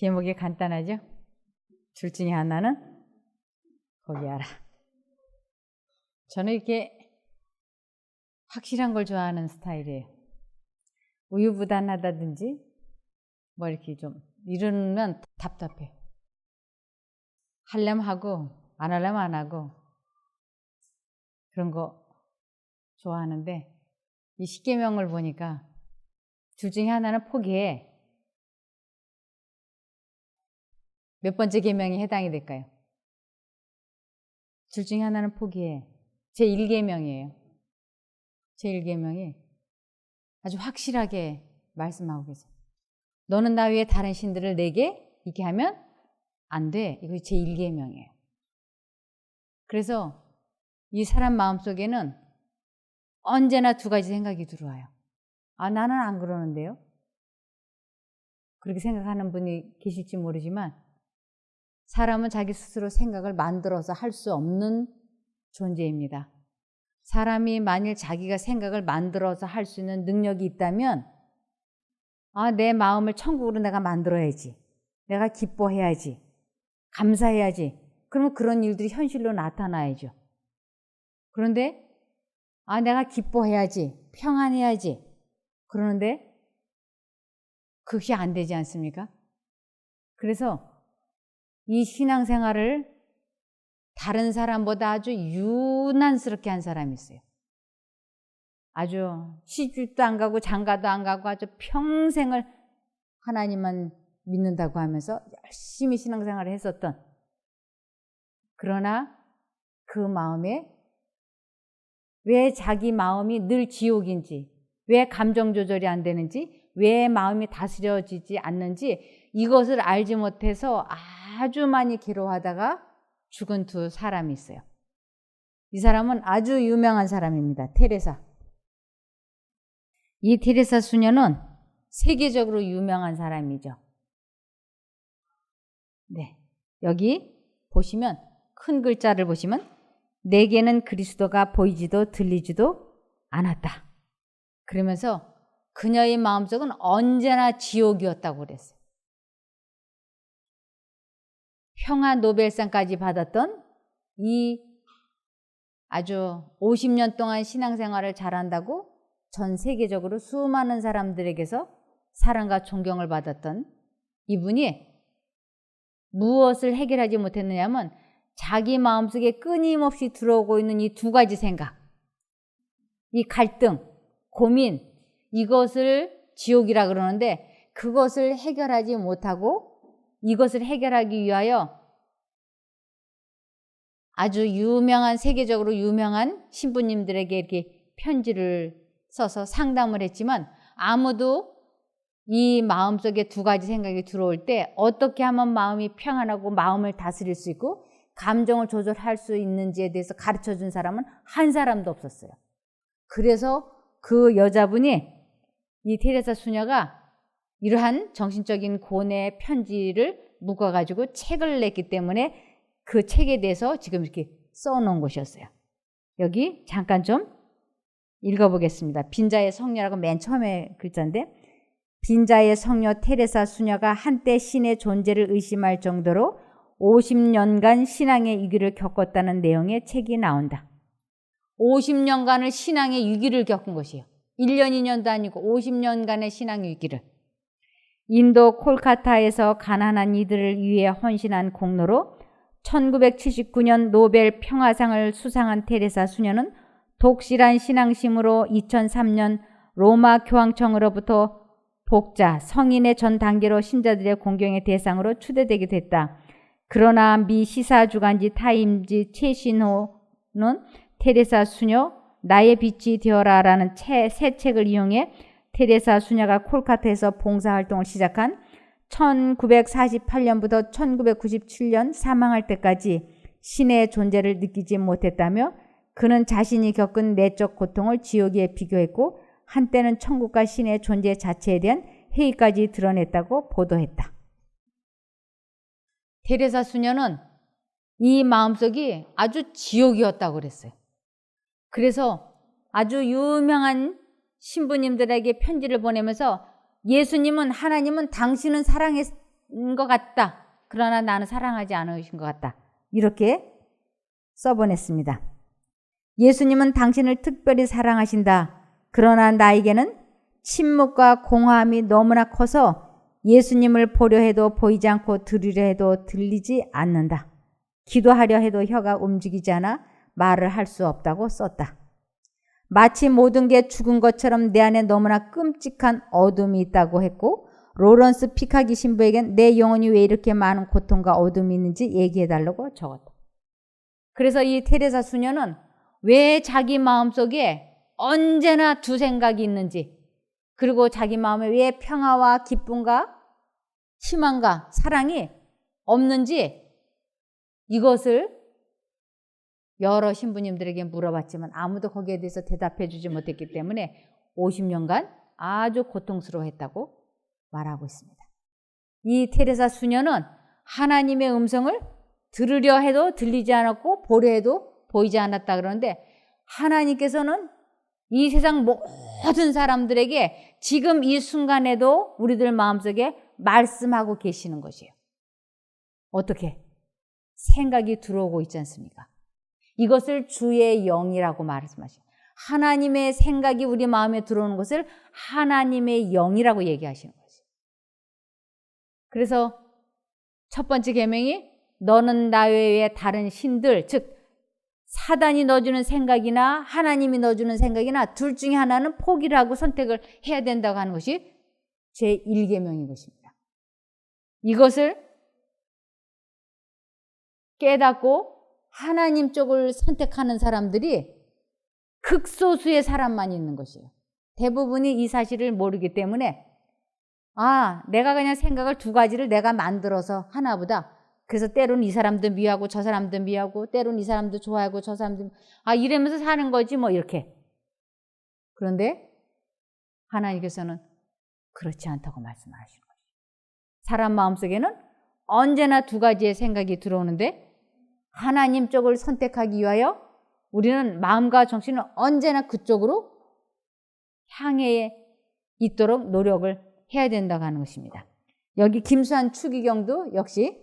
제목이 간단하죠? 둘 중에 하나는 포기하라. 저는 이렇게 확실한 걸 좋아하는 스타일이에요. 우유부단하다든지 뭐 이렇게 좀 이러면 답답해요. 하려면 하고 안 하려면 안 하고 그런 거 좋아하는데 이 십계명을 보니까 둘 중에 하나는 포기해. 몇 번째 계명이 해당이 될까요? 둘 중에 하나는 포기해. 제1계명이에요. 제1계명이 아주 확실하게 말씀하고 계세요. 너는 나 위에 다른 신들을 내게 이렇게 하면 안 돼. 이거 제1계명이에요. 그래서 이 사람 마음속에는 언제나 두 가지 생각이 들어와요. 아, 나는 안 그러는데요. 그렇게 생각하는 분이 계실지 모르지만 사람은 자기 스스로 생각을 만들어서 할 수 없는 존재입니다. 사람이 만일 자기가 생각을 만들어서 할 수 있는 능력이 있다면 아, 내 마음을 천국으로 내가 만들어야지. 내가 기뻐해야지. 감사해야지. 그러면 그런 일들이 현실로 나타나야죠. 그런데 아, 내가 기뻐해야지. 평안해야지. 그러는데 그것이 안 되지 않습니까? 그래서 이 신앙생활을 다른 사람보다 아주 유난스럽게 한 사람이 있어요. 아주 시집도 안 가고 장가도 안 가고 아주 평생을 하나님만 믿는다고 하면서 열심히 신앙생활을 했었던, 그러나 그 마음에 왜 자기 마음이 늘 지옥인지, 왜 감정 조절이 안 되는지, 왜 마음이 다스려지지 않는지 이것을 알지 못해서 아주 많이 괴로워하다가 죽은 두 사람이 있어요. 이 사람은 아주 유명한 사람입니다. 테레사. 이 테레사 수녀는 세계적으로 유명한 사람이죠. 네, 여기 보시면 큰 글자를 보시면 내게는 그리스도가 보이지도 들리지도 않았다. 그러면서 그녀의 마음속은 언제나 지옥이었다고 그랬어요. 평화 노벨상까지 받았던 이 아주 50년 동안 신앙생활을 잘한다고 전 세계적으로 수많은 사람들에게서 사랑과 존경을 받았던 이분이 무엇을 해결하지 못했느냐면 자기 마음속에 끊임없이 들어오고 있는 이 두 가지 생각, 이 갈등, 고민, 이것을 지옥이라 그러는데 그것을 해결하지 못하고 이것을 해결하기 위하여 아주 유명한, 세계적으로 유명한 신부님들에게 이렇게 편지를 써서 상담을 했지만 아무도 이 마음속에 두 가지 생각이 들어올 때 어떻게 하면 마음이 평안하고 마음을 다스릴 수 있고 감정을 조절할 수 있는지에 대해서 가르쳐 준 사람은 한 사람도 없었어요. 그래서 그 여자분이, 이 테레사 수녀가 이러한 정신적인 고뇌의 편지를 묶어가지고 책을 냈기 때문에 그 책에 대해서 지금 이렇게 써놓은 것이었어요. 여기 잠깐 좀 읽어보겠습니다. 빈자의 성녀라고 맨 처음에 글자인데, 빈자의 성녀 테레사 수녀가 한때 신의 존재를 의심할 정도로 50년간 신앙의 위기를 겪었다는 내용의 책이 나온다. 50년간을 신앙의 위기를 겪은 것이에요. 1년, 2년도 아니고 50년간의 신앙 위기를. 인도 콜카타에서 가난한 이들을 위해 헌신한 공로로 1979년 노벨 평화상을 수상한 테레사 수녀는 독실한 신앙심으로 2003년 로마 교황청으로부터 복자, 성인의 전 단계로 신자들의 공경의 대상으로 추대되게 됐다. 그러나 미 시사주간지 타임지 최신호는 테레사 수녀 나의 빛이 되어라라는 새 책을 이용해 테레사 수녀가 콜카타에서 봉사활동을 시작한 1948년부터 1997년 사망할 때까지 신의 존재를 느끼지 못했다며 그는 자신이 겪은 내적 고통을 지옥에 비교했고 한때는 천국과 신의 존재 자체에 대한 회의까지 드러냈다고 보도했다. 테레사 수녀는 이 마음속이 아주 지옥이었다고 그랬어요. 그래서 아주 유명한 신부님들에게 편지를 보내면서 예수님은, 하나님은 당신은 사랑의 것 같다. 그러나 나는 사랑하지 않으신 것 같다. 이렇게 써보냈습니다. 예수님은 당신을 특별히 사랑하신다. 그러나 나에게는 침묵과 공허함이 너무나 커서 예수님을 보려 해도 보이지 않고 들으려 해도 들리지 않는다. 기도하려 해도 혀가 움직이지 않아 말을 할 수 없다고 썼다. 마치 모든 게 죽은 것처럼 내 안에 너무나 끔찍한 어둠이 있다고 했고, 로런스 피카기 신부에겐 내 영혼이 왜 이렇게 많은 고통과 어둠이 있는지 얘기해달라고 적었다. 그래서 이 테레사 수녀는 왜 자기 마음속에 언제나 두 생각이 있는지, 그리고 자기 마음에 왜 평화와 기쁨과 희망과 사랑이 없는지, 이것을 여러 신부님들에게 물어봤지만 아무도 거기에 대해서 대답해 주지 못했기 때문에 50년간 아주 고통스러워했다고 말하고 있습니다. 이 테레사 수녀는 하나님의 음성을 들으려 해도 들리지 않았고 보려 해도 보이지 않았다 그러는데, 하나님께서는 이 세상 모든 사람들에게 지금 이 순간에도 우리들 마음속에 말씀하고 계시는 것이에요. 어떻게? 생각이 들어오고 있지 않습니까? 이것을 주의 영이라고 말씀하셔요. 하나님의 생각이 우리 마음에 들어오는 것을 하나님의 영이라고 얘기하시는 거죠. 그래서 첫 번째 계명이 너는 나 외에 다른 신들, 즉 사단이 넣어주는 생각이나 하나님이 넣어주는 생각이나 둘 중에 하나는 포기를 하고 선택을 해야 된다고 하는 것이 제1계명인 것입니다. 이것을 깨닫고 하나님 쪽을 선택하는 사람들이 극소수의 사람만 있는 것이에요. 대부분이 이 사실을 모르기 때문에 내가 그냥 생각을 두 가지를 내가 만들어서 하나보다, 그래서 때로는 이 사람도 미워하고 저 사람도 미워하고 때로는 이 사람도 좋아하고 저 사람도 이러면서 사는 거지 뭐 이렇게. 그런데 하나님께서는 그렇지 않다고 말씀하시는 거예요. 사람 마음속에는 언제나 두 가지의 생각이 들어오는데 하나님 쪽을 선택하기 위하여 우리는 마음과 정신을 언제나 그쪽으로 향해 있도록 노력을 해야 된다고 하는 것입니다. 여기 김수환 추기경도 역시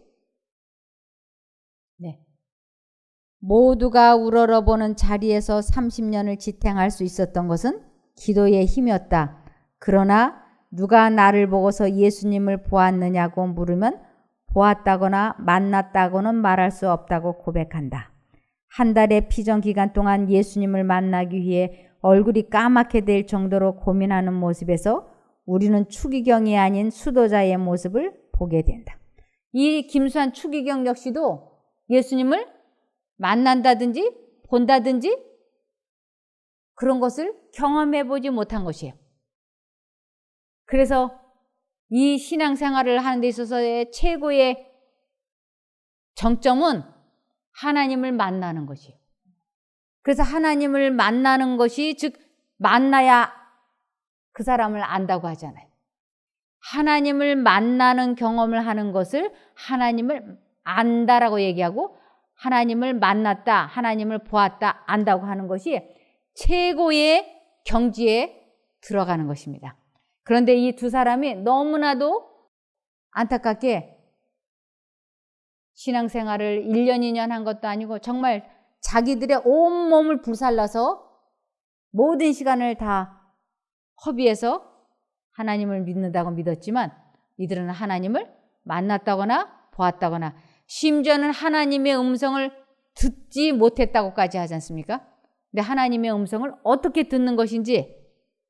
모두가 우러러보는 자리에서 30년을 지탱할 수 있었던 것은 기도의 힘이었다. 그러나 누가 나를 보고서 예수님을 보았느냐고 물으면 보았다거나 만났다고는 말할 수 없다고 고백한다. 한 달의 피정 기간 동안 예수님을 만나기 위해 얼굴이 까맣게 될 정도로 고민하는 모습에서 우리는 추기경이 아닌 수도자의 모습을 보게 된다. 이 김수환 추기경 역시도 예수님을 만난다든지 본다든지 그런 것을 경험해보지 못한 것이에요. 그래서 이 신앙생활을 하는 데 있어서의 최고의 정점은 하나님을 만나는 것이에요. 그래서 하나님을 만나는 것이, 즉 만나야 그 사람을 안다고 하잖아요. 하나님을 만나는 경험을 하는 것을 하나님을 안다라고 얘기하고, 하나님을 만났다, 하나님을 보았다, 안다고 하는 것이 최고의 경지에 들어가는 것입니다. 그런데 이 두 사람이 너무나도 안타깝게 신앙생활을 1년, 2년 한 것도 아니고 정말 자기들의 온몸을 불살라서 모든 시간을 다 허비해서 하나님을 믿는다고 믿었지만, 이들은 하나님을 만났다거나 보았다거나 심지어는 하나님의 음성을 듣지 못했다고까지 하지 않습니까? 근데 하나님의 음성을 어떻게 듣는 것인지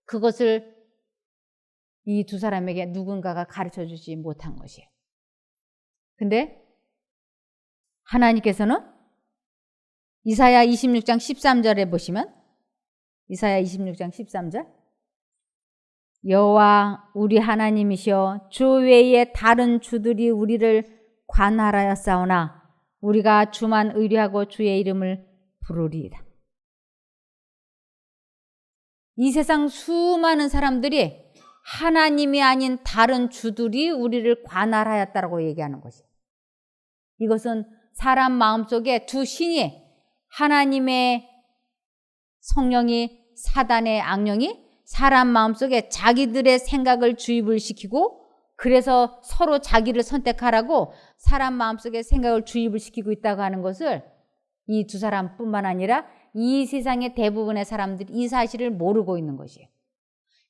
그것을 이 두 사람에게 누군가가 가르쳐 주지 못한 것이에요. 근데 하나님께서는 이사야 26장 13절에 보시면, 이사야 26장 13절, 여호와 우리 하나님이시여 주 외에 다른 주들이 우리를 관할하였사오나 우리가 주만 의뢰하고 주의 이름을 부르리이다. 이 세상 수많은 사람들이 하나님이 아닌 다른 주들이 우리를 관할하였다라고 얘기하는 것이에요. 이것은 사람 마음속에 두 신이, 하나님의 성령이 사단의 악령이 사람 마음속에 자기들의 생각을 주입을 시키고 그래서 서로 자기를 선택하라고 사람 마음속에 생각을 주입을 시키고 있다고 하는 것을 이 두 사람뿐만 아니라 이 세상의 대부분의 사람들이 이 사실을 모르고 있는 것이에요.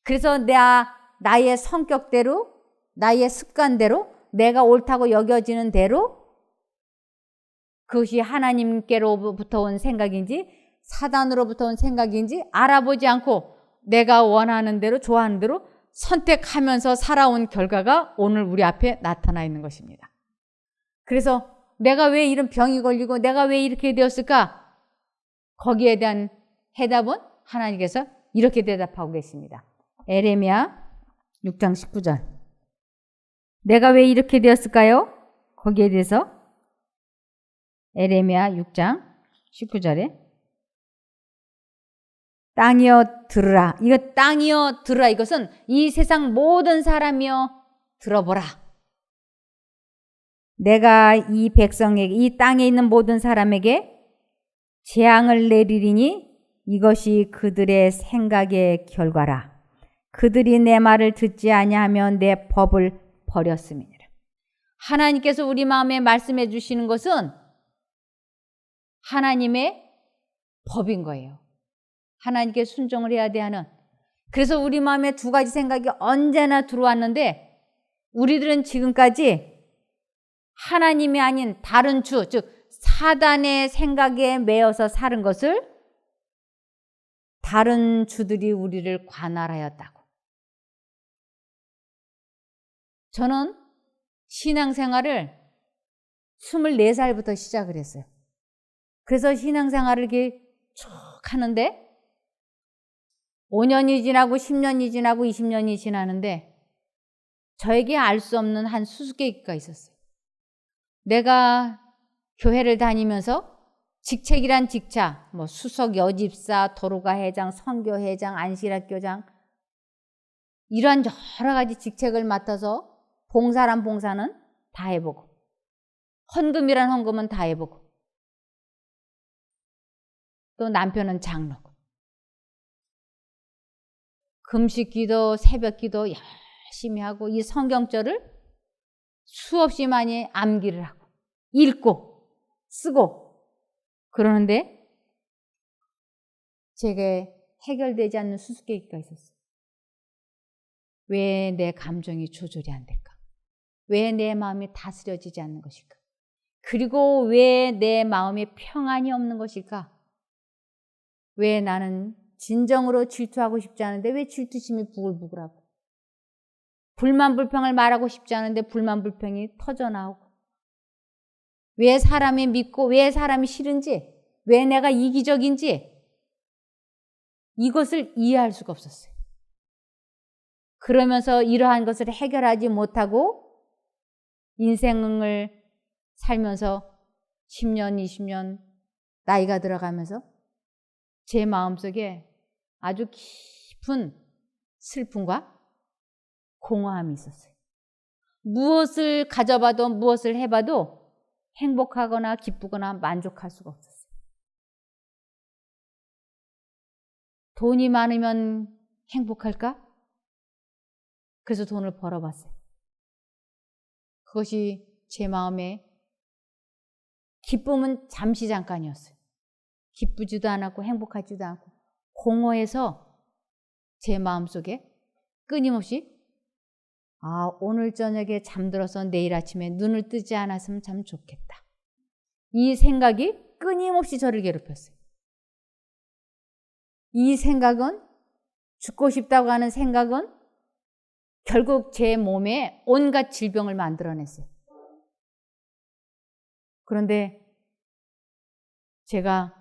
그래서 나의 성격대로, 나의 습관대로, 내가 옳다고 여겨지는 대로 그것이 하나님께로부터 온 생각인지 사단으로부터 온 생각인지 알아보지 않고 내가 원하는 대로, 좋아하는 대로 선택하면서 살아온 결과가 오늘 우리 앞에 나타나 있는 것입니다. 그래서 내가 왜 이런 병이 걸리고 내가 왜 이렇게 되었을까? 거기에 대한 해답은 하나님께서 이렇게 대답하고 계십니다. 에레미야 6장 19절. 내가 왜 이렇게 되었을까요? 거기에 대해서 에레미야 6장 19절에 땅이여 들으라. 이거 땅이여 들으라. 이것은 이 세상 모든 사람이여 들어보라. 내가 이 백성에게, 이 땅에 있는 모든 사람에게 재앙을 내리리니 이것이 그들의 생각의 결과라. 그들이 내 말을 듣지 아니하면 내 법을 버렸음이니라. 하나님께서 우리 마음에 말씀해 주시는 것은 하나님의 법인 거예요. 하나님께 순종을 해야 돼 하는. 그래서 우리 마음에 두 가지 생각이 언제나 들어왔는데 우리들은 지금까지 하나님이 아닌 다른 주, 즉 사단의 생각에 매여서 사는 것을 다른 주들이 우리를 관할하였다고. 저는 신앙생활을 24살부터 시작을 했어요. 그래서 신앙생활을 이렇게 쭉 하는데 5년이 지나고 10년이 지나고 20년이 지나는데 저에게 알 수 없는 한 수수께끼가 있었어요. 내가 교회를 다니면서 직책이란 직차, 뭐 수석 여집사, 도로가 회장, 선교회장, 안식학교장 이러한 여러 가지 직책을 맡아서 봉사란 봉사는 다 해보고 헌금이란 헌금은 다 해보고 또 남편은 장로고 금식 기도, 새벽 기도 열심히 하고 이 성경절을 수없이 많이 암기를 하고 읽고 쓰고 그러는데 제게 해결되지 않는 수수께끼가 있었어요. 왜 내 감정이 조절이 안 될까? 왜 내 마음이 다스려지지 않는 것일까? 그리고 왜 내 마음에 평안이 없는 것일까? 왜 나는 진정으로 질투하고 싶지 않은데 왜 질투심이 부글부글하고 불만 불평을 말하고 싶지 않은데 불만 불평이 터져나오고 왜 사람이 믿고 왜 사람이 싫은지 왜 내가 이기적인지 이것을 이해할 수가 없었어요. 그러면서 이러한 것을 해결하지 못하고 인생을 살면서 10년, 20년 나이가 들어가면서 제 마음속에 아주 깊은 슬픔과 공허함이 있었어요. 무엇을 가져봐도 무엇을 해봐도 행복하거나 기쁘거나 만족할 수가 없었어요. 돈이 많으면 행복할까? 그래서 돈을 벌어봤어요. 그것이 제 마음에 기쁨은 잠시 잠깐이었어요. 기쁘지도 않았고 행복하지도 않고 공허해서 제 마음속에 끊임없이 오늘 저녁에 잠들어서 내일 아침에 눈을 뜨지 않았으면 참 좋겠다. 이 생각이 끊임없이 저를 괴롭혔어요. 이 생각은 죽고 싶다고 하는 생각은 결국 제 몸에 온갖 질병을 만들어냈어요. 그런데 제가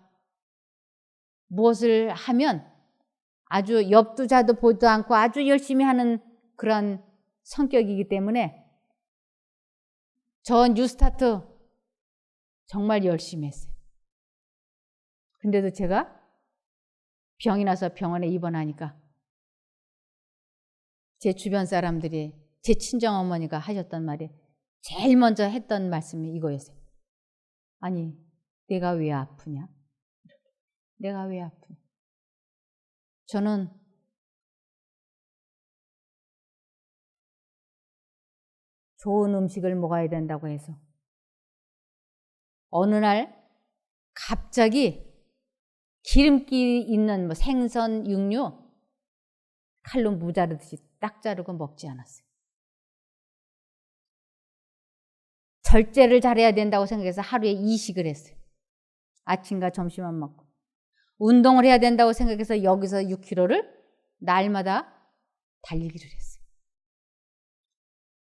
무엇을 하면 아주 옆도 자도 보지도 않고 아주 열심히 하는 그런 성격이기 때문에 저 뉴스타트 정말 열심히 했어요. 근데도 제가 병이 나서 병원에 입원하니까 제 주변 사람들이 제 친정어머니가 하셨던 말이 제일 먼저 했던 말씀이 이거였어요. 아니, 내가 왜 아프냐? 내가 왜 아프냐? 저는 좋은 음식을 먹어야 된다고 해서 어느 날 갑자기 기름기 있는 뭐 생선, 육류 칼로 무자르듯이 딱 자르고 먹지 않았어요. 절제를 잘해야 된다고 생각해서 하루에 2식을 했어요. 아침과 점심만 먹고. 운동을 해야 된다고 생각해서 여기서 6km를 날마다 달리기를 했어요.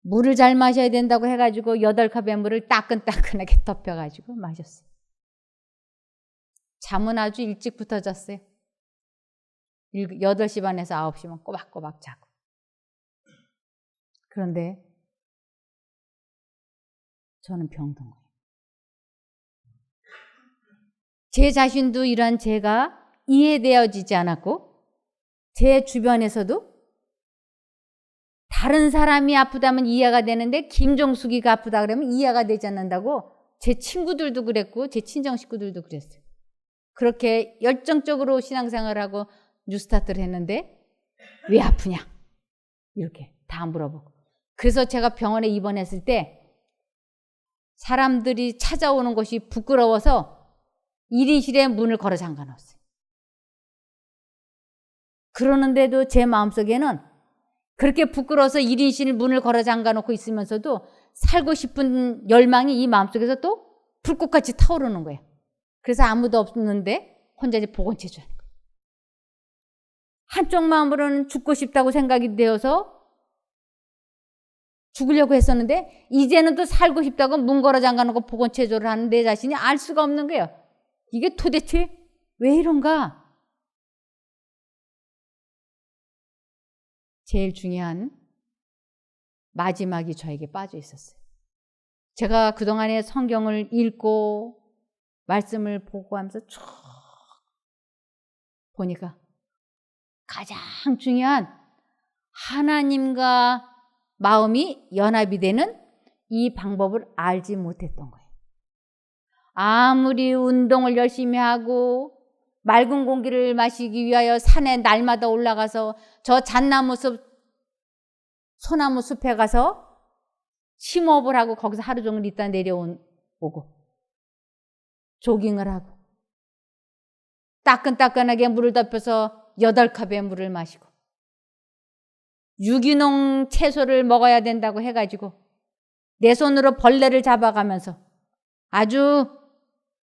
물을 잘 마셔야 된다고 해가지고 8컵의 물을 따끈따끈하게 덮여가지고 마셨어요. 잠은 아주 일찍부터 잤어요. 8시 반에서 9시만 꼬박꼬박 자고. 그런데 저는 병든 거예요. 제 자신도 이러한 제가 이해되어지지 않았고 제 주변에서도 다른 사람이 아프다면 이해가 되는데 김종숙이가 아프다 그러면 이해가 되지 않는다고 제 친구들도 그랬고 제 친정 식구들도 그랬어요. 그렇게 열정적으로 신앙생활하고 뉴스타트를 했는데 왜 아프냐 이렇게 다 물어보고. 그래서 제가 병원에 입원했을 때 사람들이 찾아오는 것이 부끄러워서 1인실에 문을 걸어 잠가 놓았어요. 그러는데도 제 마음속에는 그렇게 부끄러워서 1인실 문을 걸어 잠가 놓고 있으면서도 살고 싶은 열망이 이 마음속에서 또 불꽃같이 타오르는 거예요. 그래서 아무도 없는데 혼자 이제 보건체조하는 거예요. 한쪽 마음으로는 죽고 싶다고 생각이 되어서 죽으려고 했었는데 이제는 또 살고 싶다고 문 걸어 잠가 놓고 보건체조를 하는 내 자신이 알 수가 없는 거예요. 이게 도대체 왜 이런가? 제일 중요한 마지막이 저에게 빠져 있었어요. 제가 그동안에 성경을 읽고 말씀을 보고 하면서 쭉 보니까 가장 중요한 하나님과 마음이 연합이 되는 이 방법을 알지 못했던 거예요. 아무리 운동을 열심히 하고 맑은 공기를 마시기 위하여 산에 날마다 올라가서 저 잣나무 숲, 소나무 숲에 가서 심호흡을 하고 거기서 하루 종일 있다 내려오고 조깅을 하고 따끈따끈하게 물을 덮여서 8컵의 물을 마시고 유기농 채소를 먹어야 된다고 해가지고 내 손으로 벌레를 잡아가면서 아주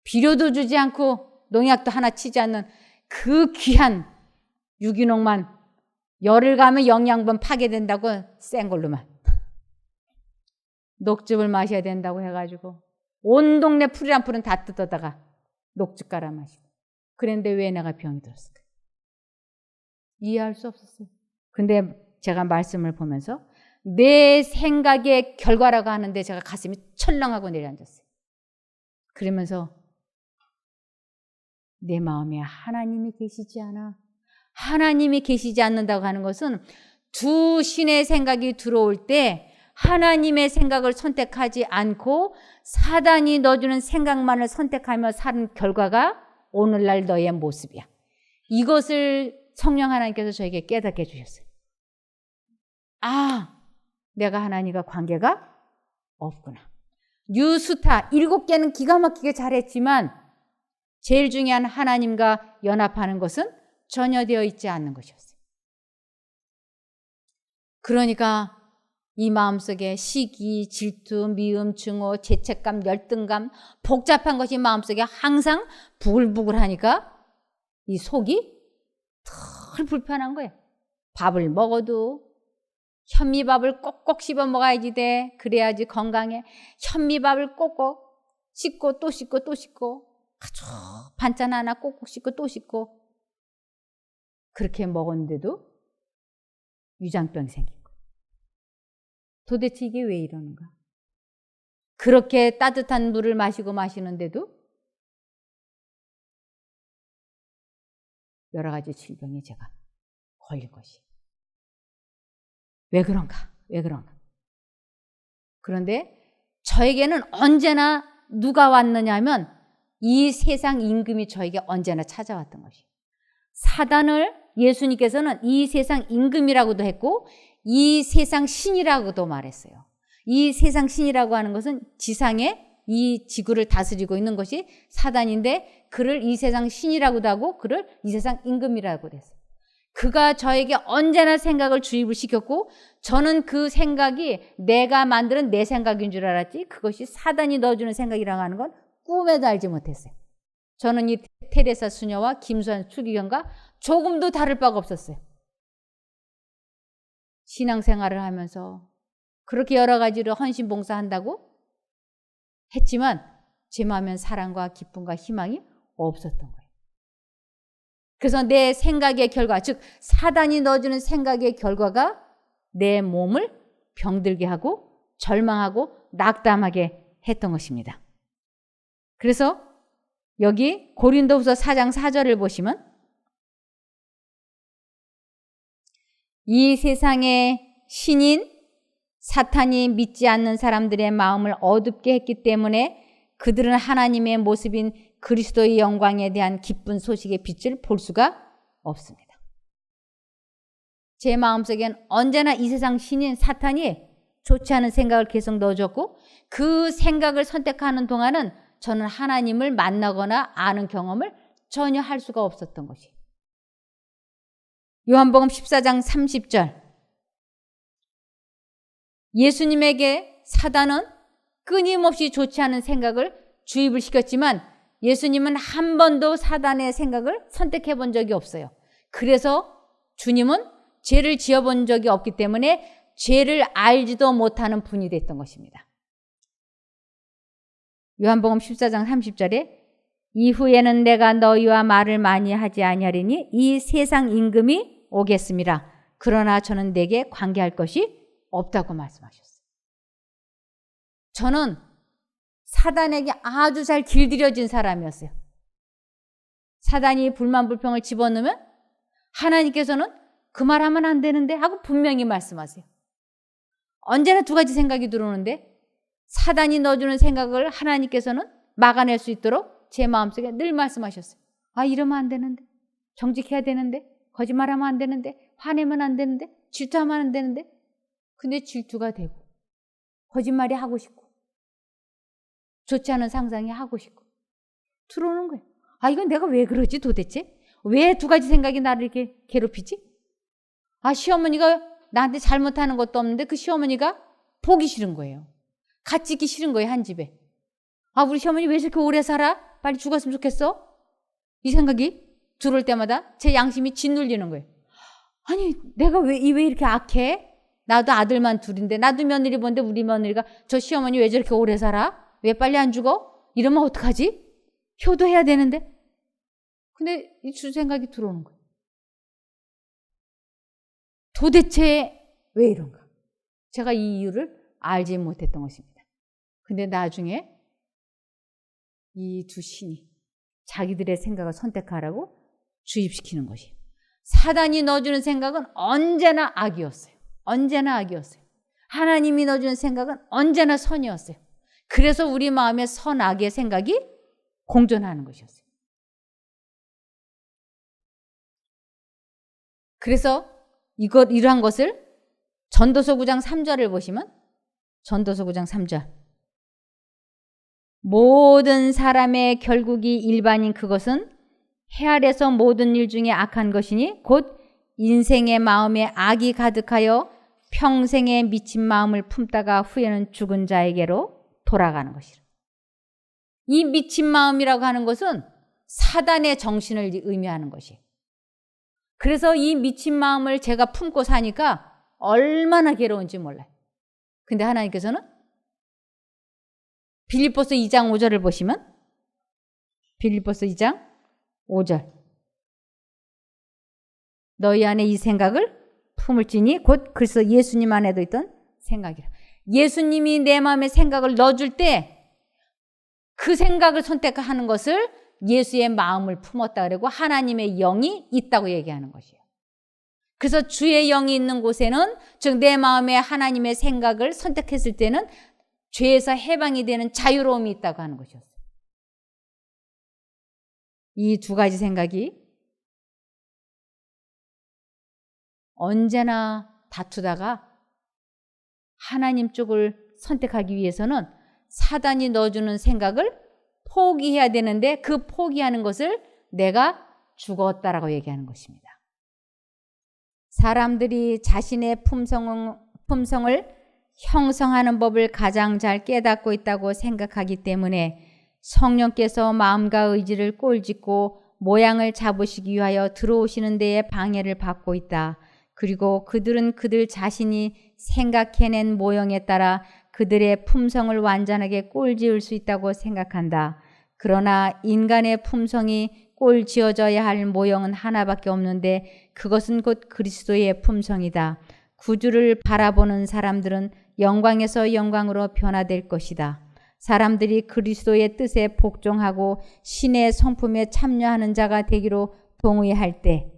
비료도 주지 않고 농약도 하나 치지 않는 그 귀한 유기농만 열흘 가면 영양분 파괴된다고 센 걸로만 녹즙을 마셔야 된다고 해가지고 온 동네 풀이란 풀은 다 뜯어다가 녹즙 갈아 마시고. 그런데 왜 내가 병이 들었을까? 이해할 수 없었어요. 근데 제가 말씀을 보면서 내 생각의 결과라고 하는데 제가 가슴이 철렁하고 내려앉았어요. 그러면서 내 마음에 하나님이 계시지 않아. 하나님이 계시지 않는다고 하는 것은 두 신의 생각이 들어올 때 하나님의 생각을 선택하지 않고 사단이 넣어주는 생각만을 선택하며 사는 결과가 오늘날 너의 모습이야. 이것을 성령 하나님께서 저에게 깨닫게 해주셨어요. 아, 내가 하나님과 관계가 없구나. 뉴스타 7개는 기가 막히게 잘했지만 제일 중요한 하나님과 연합하는 것은 전혀 되어 있지 않는 것이었어요. 그러니까 이 마음속에 시기, 질투, 미움, 증오, 죄책감, 열등감, 복잡한 것이 마음속에 항상 부글부글하니까 이 속이 덜 불편한 거예요. 밥을 먹어도 현미밥을 꼭꼭 씹어 먹어야지 돼. 그래야지 건강해. 현미밥을 꼭꼭 씹고 또 씹고 또 씹고 아주 반찬 하나 꼭꼭 씹고 또 씹고 그렇게 먹었는데도 위장병이 생긴 거예요. 도대체 이게 왜 이러는가? 그렇게 따뜻한 물을 마시는데도 여러 가지 질병에 제가 걸린 것이. 왜 그런가? 왜 그런가? 그런데 저에게는 언제나 누가 왔느냐면 이 세상 임금이 저에게 언제나 찾아왔던 것이에요. 사단을 예수님께서는 이 세상 임금이라고도 했고 이 세상 신이라고도 말했어요. 이 세상 신이라고 하는 것은 지상에 이 지구를 다스리고 있는 것이 사단인데 그를 이 세상 신이라고도 하고 그를 이 세상 임금이라고도 했어요. 그가 저에게 언제나 생각을 주입을 시켰고 저는 그 생각이 내가 만드는 내 생각인 줄 알았지 그것이 사단이 넣어주는 생각이라고 하는 건 꿈에도 알지 못했어요. 저는 이 테레사 수녀와 김수환 추기경과 조금도 다를 바가 없었어요. 신앙생활을 하면서 그렇게 여러 가지로 헌신봉사한다고 했지만 제 마음엔 사랑과 기쁨과 희망이 없었던 거예요. 그래서 내 생각의 결과, 즉 사단이 넣어주는 생각의 결과가 내 몸을 병들게 하고 절망하고 낙담하게 했던 것입니다. 그래서 여기 고린도후서 4장 4절을 보시면 이 세상의 신인 사탄이 믿지 않는 사람들의 마음을 어둡게 했기 때문에 그들은 하나님의 모습인 그리스도의 영광에 대한 기쁜 소식의 빛을 볼 수가 없습니다. 제 마음속엔 언제나 이 세상 신인 사탄이 좋지 않은 생각을 계속 넣어줬고 그 생각을 선택하는 동안은 저는 하나님을 만나거나 아는 경험을 전혀 할 수가 없었던 것이에요. 요한복음 14장 30절 예수님에게 사단은 끊임없이 좋지 않은 생각을 주입을 시켰지만 예수님은 한 번도 사단의 생각을 선택해 본 적이 없어요. 그래서 주님은 죄를 지어본 적이 없기 때문에 죄를 알지도 못하는 분이 됐던 것입니다. 요한복음 14장 30절에 이후에는 내가 너희와 말을 많이 하지 아니하리니 이 세상 임금이 오겠습니다. 그러나 저는 내게 관계할 것이 없다고 말씀하셨어요. 저는 사단에게 아주 잘 길들여진 사람이었어요. 사단이 불만 불평을 집어넣으면 하나님께서는 그 말하면 안 되는데 하고 분명히 말씀하세요. 언제나 두 가지 생각이 들어오는데 사단이 넣어주는 생각을 하나님께서는 막아낼 수 있도록 제 마음속에 늘 말씀하셨어요. 아, 이러면 안 되는데, 정직해야 되는데, 거짓말하면 안 되는데, 화내면 안 되는데, 질투하면 안 되는데. 근데 질투가 되고 거짓말이 하고 싶고 좋지 않은 상상이 하고 싶고 들어오는 거예요. 아, 이건 내가 왜 그러지 도대체? 왜 두 가지 생각이 나를 이렇게 괴롭히지? 아, 시어머니가 나한테 잘못하는 것도 없는데 그 시어머니가 보기 싫은 거예요. 같이 있기 싫은 거예요, 한 집에. 아, 우리 시어머니 왜 이렇게 오래 살아? 빨리 죽었으면 좋겠어? 이 생각이 들어올 때마다 제 양심이 짓눌리는 거예요. 아니, 내가 왜 이렇게 악해? 나도 아들만 둘인데, 나도 며느리 본데 우리 며느리가 저 시어머니 왜 저렇게 오래 살아? 왜 빨리 안 죽어? 이러면 어떡하지? 효도해야 되는데. 근데 이 생각이 들어오는 거예요. 도대체 왜 이런가? 제가 이 이유를 알지 못했던 것입니다. 근데 나중에 이 두 신이 자기들의 생각을 선택하라고 주입시키는 것이에요. 사단이 넣어주는 생각은 언제나 악이었어요. 언제나 악이었어요. 하나님이 넣어주는 생각은 언제나 선이었어요. 그래서 우리 마음에 선악의 생각이 공존하는 것이었어요. 그래서 이러한 것을 전도서 9장 3절을 보시면 전도서 9장 3절 모든 사람의 결국이 일반인 그것은 해 아래서 모든 일 중에 악한 것이니 곧 인생의 마음에 악이 가득하여 평생의 미친 마음을 품다가 후에는 죽은 자에게로 돌아가는 것이라. 이 미친 마음이라고 하는 것은 사단의 정신을 의미하는 것이에요. 그래서 이 미친 마음을 제가 품고 사니까 얼마나 괴로운지 몰라요. 근데 하나님께서는 빌립보서 2장 5절을 보시면 빌립보서 2장 5절 너희 안에 이 생각을 품을지니 곧 그래서 예수님 안에도 있던 생각이라. 예수님이 내 마음에 생각을 넣어줄 때 그 생각을 선택하는 것을 예수의 마음을 품었다 그러고 하나님의 영이 있다고 얘기하는 것이에요. 그래서 주의 영이 있는 곳에는 즉 내 마음에 하나님의 생각을 선택했을 때는 죄에서 해방이 되는 자유로움이 있다고 하는 것이었어요. 이 두 가지 생각이 언제나 다투다가 하나님 쪽을 선택하기 위해서는 사단이 넣어주는 생각을 포기해야 되는데 그 포기하는 것을 내가 죽었다라고 얘기하는 것입니다. 사람들이 자신의 품성을 형성하는 법을 가장 잘 깨닫고 있다고 생각하기 때문에 성령께서 마음과 의지를 꼴짓고 모양을 잡으시기 위하여 들어오시는 데에 방해를 받고 있다. 그리고 그들은 그들 자신이 생각해낸 모형에 따라 그들의 품성을 완전하게 꼴지을 수 있다고 생각한다. 그러나 인간의 품성이 꼴지어져야 할 모형은 하나밖에 없는데 그것은 곧 그리스도의 품성이다. 구주를 바라보는 사람들은 영광에서 영광으로 변화될 것이다. 사람들이 그리스도의 뜻에 복종하고 신의 성품에 참여하는 자가 되기로 동의할 때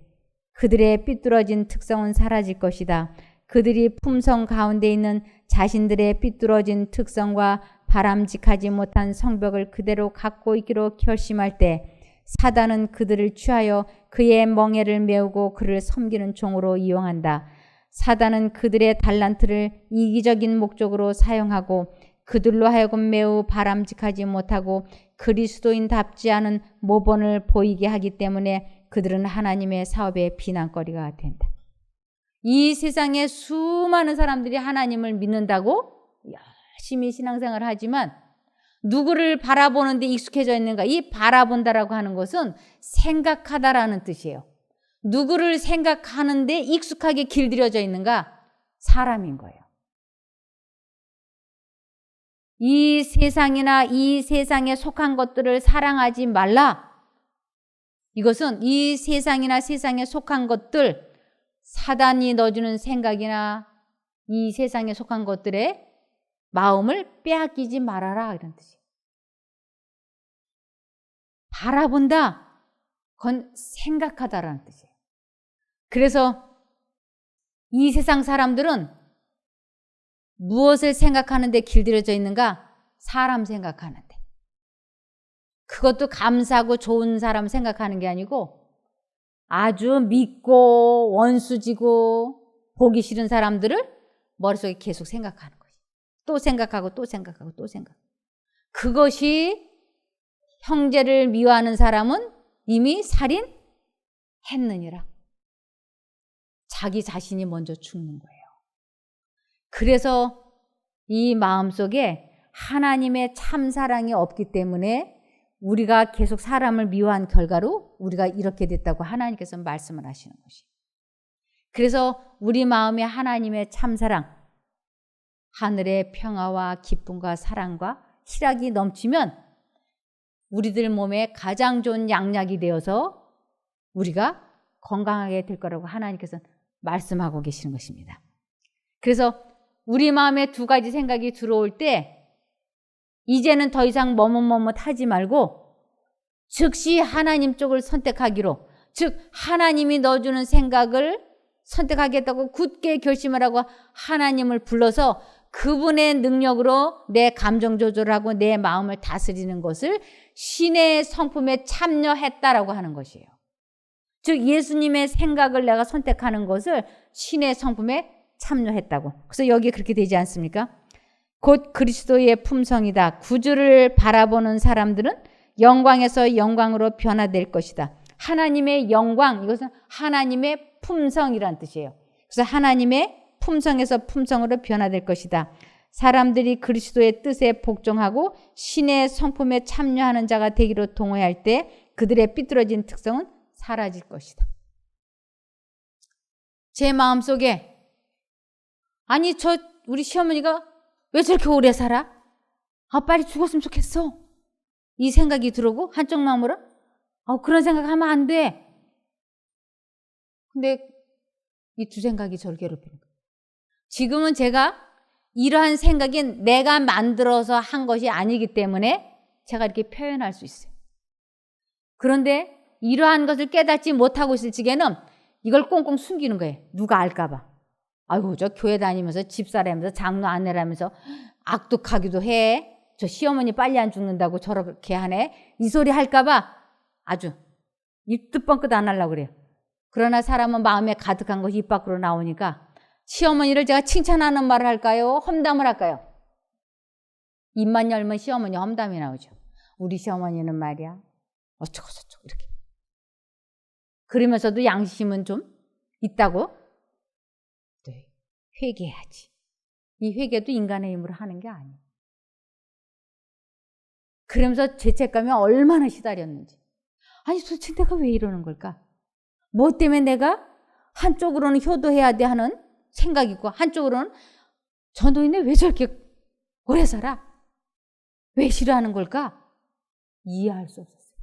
그들의 삐뚤어진 특성은 사라질 것이다. 그들이 품성 가운데 있는 자신들의 삐뚤어진 특성과 바람직하지 못한 성벽을 그대로 갖고 있기로 결심할 때 사단은 그들을 취하여 그의 멍에를 메우고 그를 섬기는 종으로 이용한다. 사단은 그들의 달란트를 이기적인 목적으로 사용하고 그들로 하여금 매우 바람직하지 못하고 그리스도인답지 않은 모본을 보이게 하기 때문에 그들은 하나님의 사업의 비난거리가 된다. 이 세상에 수많은 사람들이 하나님을 믿는다고 열심히 신앙생활을 하지만 누구를 바라보는데 익숙해져 있는가? 이 바라본다라고 하는 것은 생각하다라는 뜻이에요. 누구를 생각하는데 익숙하게 길들여져 있는가? 사람인 거예요. 이 세상이나 이 세상에 속한 것들을 사랑하지 말라. 이것은 이 세상이나 세상에 속한 것들, 사단이 넣어주는 생각이나 이 세상에 속한 것들의 마음을 빼앗기지 말아라 이런 뜻이에요. 바라본다, 그건 생각하다라는 뜻이에요. 그래서 이 세상 사람들은 무엇을 생각하는데 길들여져 있는가? 사람 생각하는데. 그것도 감사하고 좋은 사람 생각하는 게 아니고 아주 믿고 원수지고 보기 싫은 사람들을 머릿속에 계속 생각하는 거지. 또 생각하고 또 생각하고 또 생각. 그것이 형제를 미워하는 사람은 이미 살인했느니라. 자기 자신이 먼저 죽는 거예요. 그래서 이 마음속에 하나님의 참사랑이 없기 때문에 우리가 계속 사람을 미워한 결과로 우리가 이렇게 됐다고 하나님께서 말씀을 하시는 것이에요. 그래서 우리 마음에 하나님의 참사랑, 하늘의 평화와 기쁨과 사랑과 희락이 넘치면 우리들 몸에 가장 좋은 양약이 되어서 우리가 건강하게 될 거라고 하나님께서 말씀하고 계시는 것입니다. 그래서 우리 마음에 두 가지 생각이 들어올 때 이제는 더 이상 머뭇머뭇하지 말고 즉시 하나님 쪽을 선택하기로, 즉 하나님이 넣어주는 생각을 선택하겠다고 굳게 결심을 하고 하나님을 불러서 그분의 능력으로 내 감정 조절하고 내 마음을 다스리는 것을 신의 성품에 참여했다라고 하는 것이에요. 즉 예수님의 생각을 내가 선택하는 것을 신의 성품에 참여했다고. 그래서 여기 그렇게 되지 않습니까? 곧 그리스도의 품성이다. 구주를 바라보는 사람들은 영광에서 영광으로 변화될 것이다. 하나님의 영광, 이것은 하나님의 품성이란 뜻이에요. 그래서 하나님의 품성에서 품성으로 변화될 것이다. 사람들이 그리스도의 뜻에 복종하고 신의 성품에 참여하는 자가 되기로 동의할 때 그들의 삐뚤어진 특성은 사라질 것이다. 제 마음속에 아니 우리 시어머니가 왜 저렇게 오래 살아? 빨리 죽었으면 좋겠어. 이 생각이 들어오고 한쪽 마음으로 그런 생각하면 안 돼. 근데 이 두 생각이 저를 괴롭히는 거예요. 지금은 제가 이러한 생각은 내가 만들어서 한 것이 아니기 때문에 제가 이렇게 표현할 수 있어요. 그런데 이러한 것을 깨닫지 못하고 있을 적에는 이걸 꽁꽁 숨기는 거예요. 누가 알까 봐. 아이고 저 교회 다니면서 집사라면서 장로 아내라면서 악독하기도 해. 저 시어머니 빨리 안 죽는다고 저렇게 하네. 이 소리 할까 봐 아주 입도 뻥끗 안 하려고 그래요. 그러나 사람은 마음에 가득한 것이 입 밖으로 나오니까 시어머니를 제가 칭찬하는 말을 할까요? 험담을 할까요? 입만 열면 시어머니 험담이 나오죠. 우리 시어머니는 말이야 어쩌고 저쩌고 이렇게. 그러면서도 양심은 좀 있다고? 네. 회개해야지. 이 회개도 인간의 힘으로 하는 게 아니에요. 그러면서 죄책감에 얼마나 시달렸는지. 아니 도대체 내가 왜 이러는 걸까? 뭐 때문에 내가 한쪽으로는 효도해야 돼 하는 생각이 있고 한쪽으로는 저 노인네 왜 저렇게 오래 살아? 왜 싫어하는 걸까? 이해할 수 없었어요.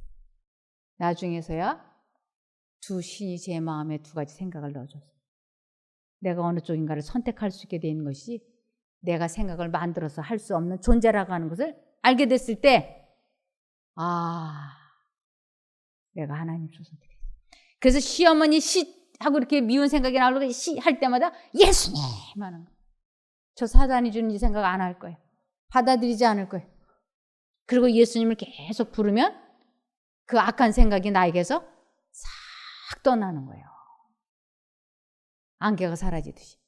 나중에서야 두 신이 제 마음에 두 가지 생각을 넣어줬어요. 내가 어느 쪽인가를 선택할 수 있게 된 것이 내가 생각을 만들어서 할 수 없는 존재라고 하는 것을 알게 됐을 때 내가 하나님 선택했어. 그래서 시어머니 하고 이렇게 미운 생각이 나오고 할 때마다 예수님 하는 거예요. 저 사단이 주는 이 생각 안 할 거예요. 받아들이지 않을 거예요. 그리고 예수님을 계속 부르면 그 악한 생각이 나에게서 싹 떠나는 거예요. 안개가 사라지듯이.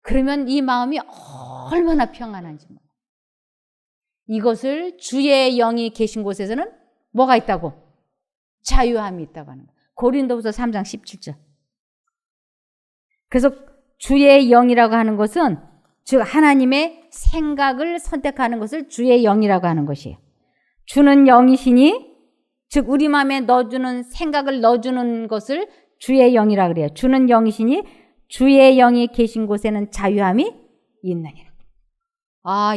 그러면 이 마음이 얼마나 평안한지 몰라요. 이것을 주의 영이 계신 곳에서는 뭐가 있다고? 자유함이 있다고 하는 거예요. 고린도후서 3장 17절. 그래서 주의 영이라고 하는 것은 즉 하나님의 생각을 선택하는 것을 주의 영이라고 하는 것이에요. 주는 영이시니 즉 우리 마음에 넣어주는 생각을 넣어주는 것을 주의 영이라고 그래요. 주는 영이시니 주의 영이 계신 곳에는 자유함이 있느니라.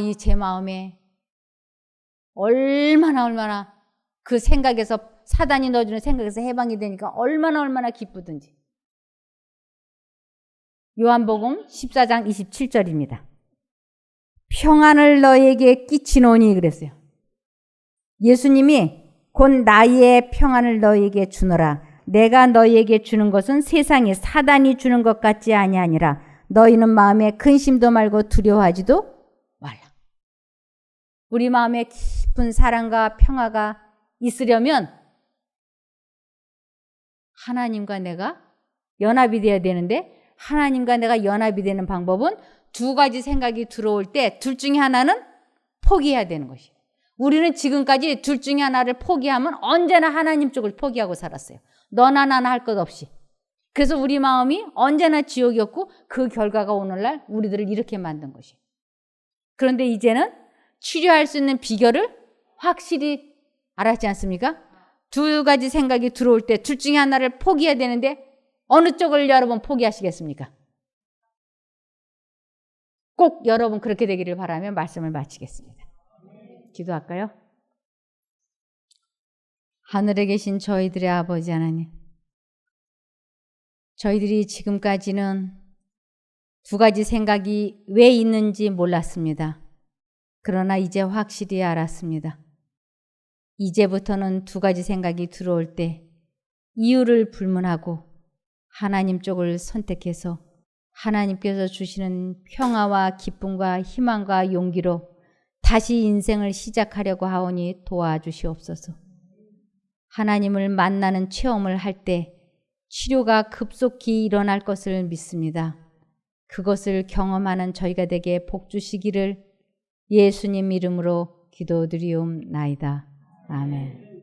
이 제 마음에 얼마나 그 생각에서 사단이 넣어주는 생각에서 해방이 되니까 얼마나 기쁘든지. 요한복음 14장 27절입니다. 평안을 너에게 끼치노니 그랬어요. 예수님이 곧 나의 평안을 너에게 주노라. 내가 너에게 주는 것은 세상에 사단이 주는 것 같지 아니하니라. 너희는 마음에 근심도 말고 두려워하지도 말라. 우리 마음에 깊은 사랑과 평화가 있으려면 하나님과 내가 연합이 되어야 되는데 하나님과 내가 연합이 되는 방법은 두 가지 생각이 들어올 때 둘 중에 하나는 포기해야 되는 것이에요. 우리는 지금까지 둘 중에 하나를 포기하면 언제나 하나님 쪽을 포기하고 살았어요. 너나 나나 할 것 없이. 그래서 우리 마음이 언제나 지옥이었고 그 결과가 오늘날 우리들을 이렇게 만든 것이에요. 그런데 이제는 치료할 수 있는 비결을 확실히 알았지 않습니까? 두 가지 생각이 들어올 때 둘 중에 하나를 포기해야 되는데 어느 쪽을 여러분 포기하시겠습니까? 꼭 여러분 그렇게 되기를 바라며 말씀을 마치겠습니다. 기도할까요? 하늘에 계신 저희들의 아버지 하나님, 저희들이 지금까지는 두 가지 생각이 왜 있는지 몰랐습니다. 그러나 이제 확실히 알았습니다. 이제부터는 두 가지 생각이 들어올 때 이유를 불문하고 하나님 쪽을 선택해서 하나님께서 주시는 평화와 기쁨과 희망과 용기로 다시 인생을 시작하려고 하오니 도와주시옵소서. 하나님을 만나는 체험을 할 때 치료가 급속히 일어날 것을 믿습니다. 그것을 경험하는 저희가 되게 복 주시기를 예수님 이름으로 기도드리옵나이다. 아멘.